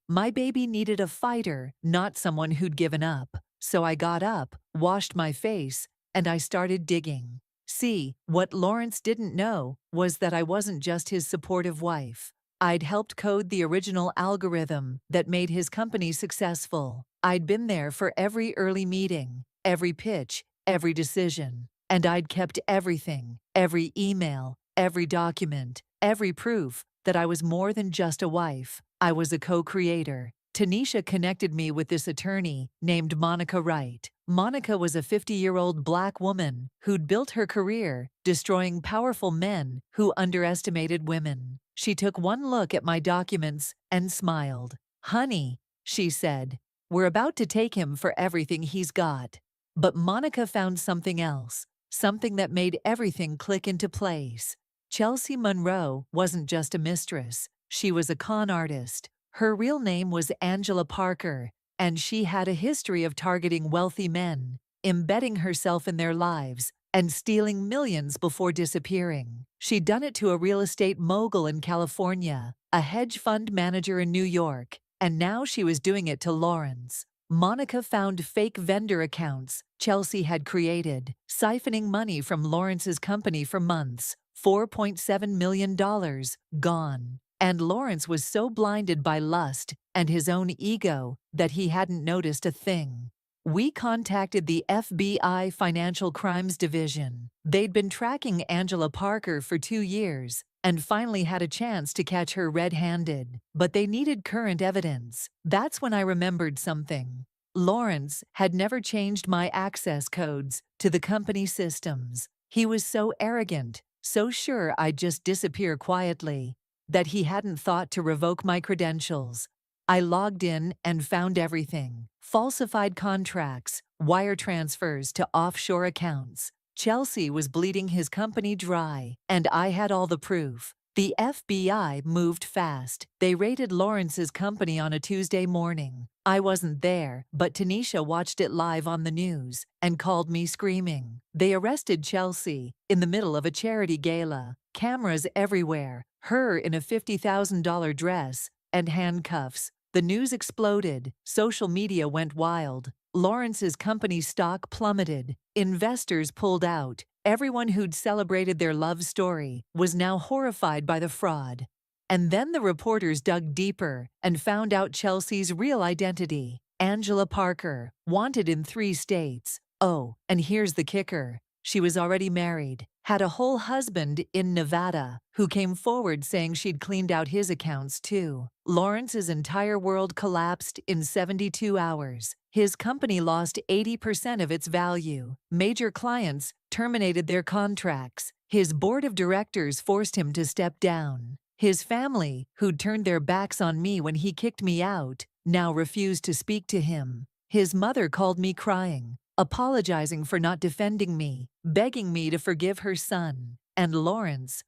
My baby needed a fighter, not someone who'd given up. So I got up, washed my face, and I started digging. See, what Lawrence didn't know was that I wasn't just his supportive wife. I'd helped code the original algorithm that made his company successful. I'd been there for every early meeting, every pitch, every decision. And I'd kept everything, every email, every document, every proof that I was more than just a wife. I was a co-creator. Tanisha connected me with this attorney named Monica Wright. Monica was a 50-year-old black woman who'd built her career destroying powerful men who underestimated women. She took one look at my documents and smiled. "Honey," she said, "we're about to take him for everything he's got." But Monica found something else, something that made everything click into place. Chelsea Monroe wasn't just a mistress, she was a con artist. Her real name was Angela Parker, and she had a history of targeting wealthy men, embedding herself in their lives, and stealing millions before disappearing. She'd done it to a real estate mogul in California, a hedge fund manager in New York, and now she was doing it to Lawrence. Monica found fake vendor accounts Chelsea had created, siphoning money from Lawrence's company for months. $4.7 million gone. And Lawrence was so blinded by lust and his own ego that he hadn't noticed a thing. We contacted the FBI Financial Crimes Division. They'd been tracking Angela Parker for 2 years and finally had a chance to catch her red-handed, but they needed current evidence. That's when I remembered something. Lawrence had never changed my access codes to the company systems. He was so arrogant, so sure I'd just disappear quietly, that he hadn't thought to revoke my credentials. I logged in and found everything: falsified contracts, wire transfers to offshore accounts. Chelsea was bleeding his company dry, and I had all the proof. The FBI moved fast. They raided Lawrence's company on a Tuesday morning. I wasn't there, but Tanisha watched it live on the news and called me screaming. They arrested Chelsea in the middle of a charity gala. Cameras everywhere, her in a $50,000 dress and handcuffs. The news exploded. Social media went wild. Lawrence's company stock plummeted. Investors pulled out. Everyone who'd celebrated their love story was now horrified by the fraud. And then the reporters dug deeper and found out Chelsea's real identity: Angela Parker, wanted in 3 states. Oh, and here's the kicker: she was already married, had a whole husband in Nevada who came forward saying she'd cleaned out his accounts too. Lawrence's entire world collapsed in 72 hours. His company lost 80% of its value. Major clients terminated their contracts. His board of directors forced him to step down. His family, who'd turned their backs on me when he kicked me out, now refused to speak to him. His mother called me crying, apologizing for not defending me, begging me to forgive her son. And Lawrence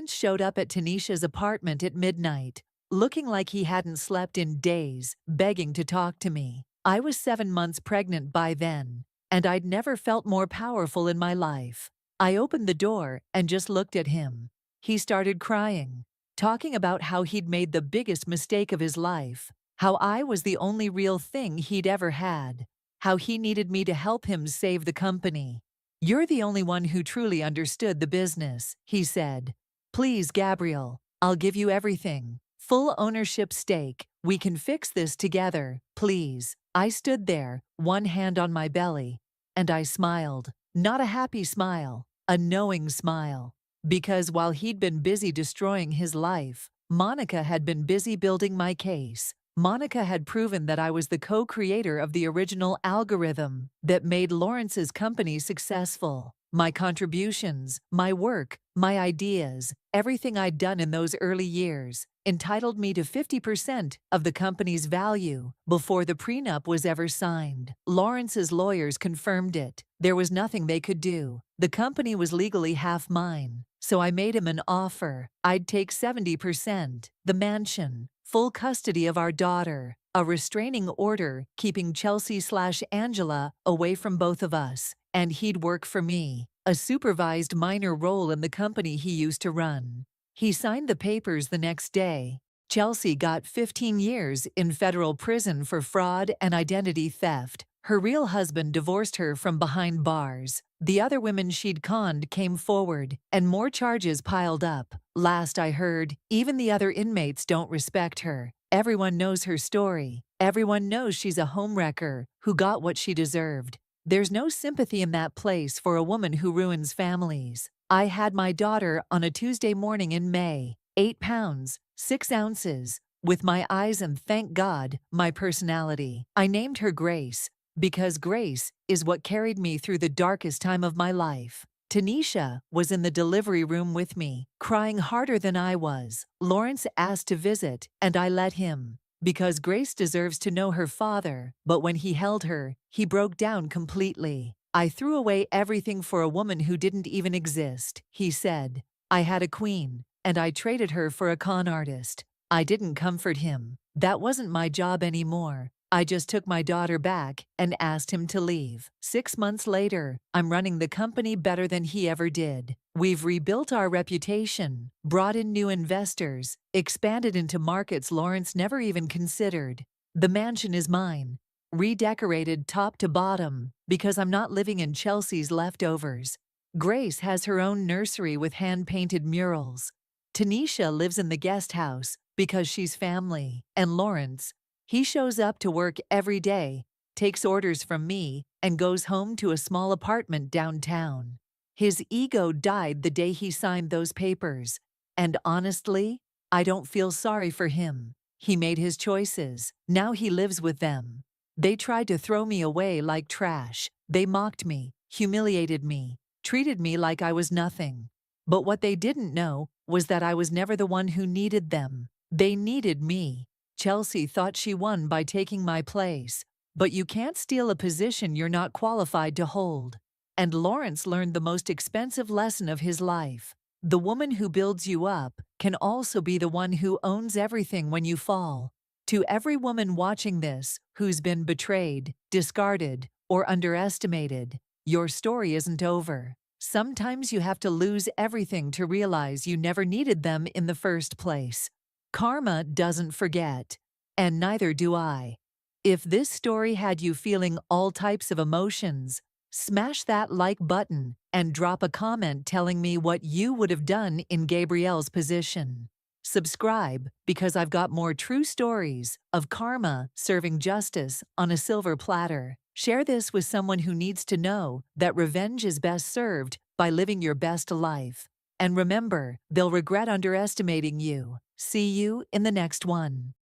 showed up at Tanisha's apartment at midnight, looking like he hadn't slept in days, begging to talk to me. I was 7 months pregnant by then, and I'd never felt more powerful in my life. I opened the door and just looked at him. He started crying, talking about how he'd made the biggest mistake of his life, how I was the only real thing he'd ever had, how he needed me to help him save the company. "You're the only one who truly understood the business," he said. "Please, Gabriel, I'll give you everything. Full ownership stake. We can fix this together, please." I stood there, one hand on my belly, and I smiled. Not a happy smile, a knowing smile. Because while he'd been busy destroying his life, Monica had been busy building my case. Monica had proven that I was the co-creator of the original algorithm that made Lawrence's company successful. My contributions, my work, my ideas, everything I'd done in those early years entitled me to 50% of the company's value before the prenup was ever signed. Lawrence's lawyers confirmed it. There was nothing they could do. The company was legally half mine. So I made him an offer. I'd take 70%, the mansion, full custody of our daughter, a restraining order keeping Chelsea/Angela away from both of us, and he'd work for me, a supervised minor role in the company he used to run. He signed the papers the next day. Chelsea got 15 years in federal prison for fraud and identity theft. Her real husband divorced her from behind bars. The other women she'd conned came forward, and more charges piled up. Last I heard, even the other inmates don't respect her. Everyone knows her story. Everyone knows she's a homewrecker who got what she deserved. There's no sympathy in that place for a woman who ruins families. I had my daughter on a Tuesday morning in May, 8 pounds, 6 ounces, with my eyes and, thank God, my personality. I named her Grace, because grace is what carried me through the darkest time of my life. Tanisha was in the delivery room with me, crying harder than I was. Lawrence asked to visit, and I let him, because Grace deserves to know her father. But when he held her, he broke down completely. "I threw away everything for a woman who didn't even exist," he said. "I had a queen, and I traded her for a con artist." I didn't comfort him. That wasn't my job anymore. I just took my daughter back and asked him to leave. 6 months later, I'm running the company better than he ever did. We've rebuilt our reputation, brought in new investors, expanded into markets Lawrence never even considered. The mansion is mine, redecorated top to bottom, because I'm not living in Chelsea's leftovers. Grace has her own nursery with hand-painted murals. Tanisha lives in the guest house because she's family. And Lawrence, he shows up to work every day, takes orders from me, and goes home to a small apartment downtown. His ego died the day he signed those papers. And honestly, I don't feel sorry for him. He made his choices. Now he lives with them. They tried to throw me away like trash. They mocked me, humiliated me, treated me like I was nothing. But what they didn't know was that I was never the one who needed them. They needed me. Chelsea thought she won by taking my place. But you can't steal a position you're not qualified to hold. And Lawrence learned the most expensive lesson of his life. The woman who builds you up can also be the one who owns everything when you fall. To every woman watching this who's been betrayed, discarded, or underestimated, your story isn't over. Sometimes you have to lose everything to realize you never needed them in the first place. Karma doesn't forget, and neither do I. If this story had you feeling all types of emotions, smash that like button and drop a comment telling me what you would have done in Gabrielle's position. Subscribe because I've got more true stories of karma serving justice on a silver platter. Share this with someone who needs to know that revenge is best served by living your best life. And remember, they'll regret underestimating you. See you in the next one.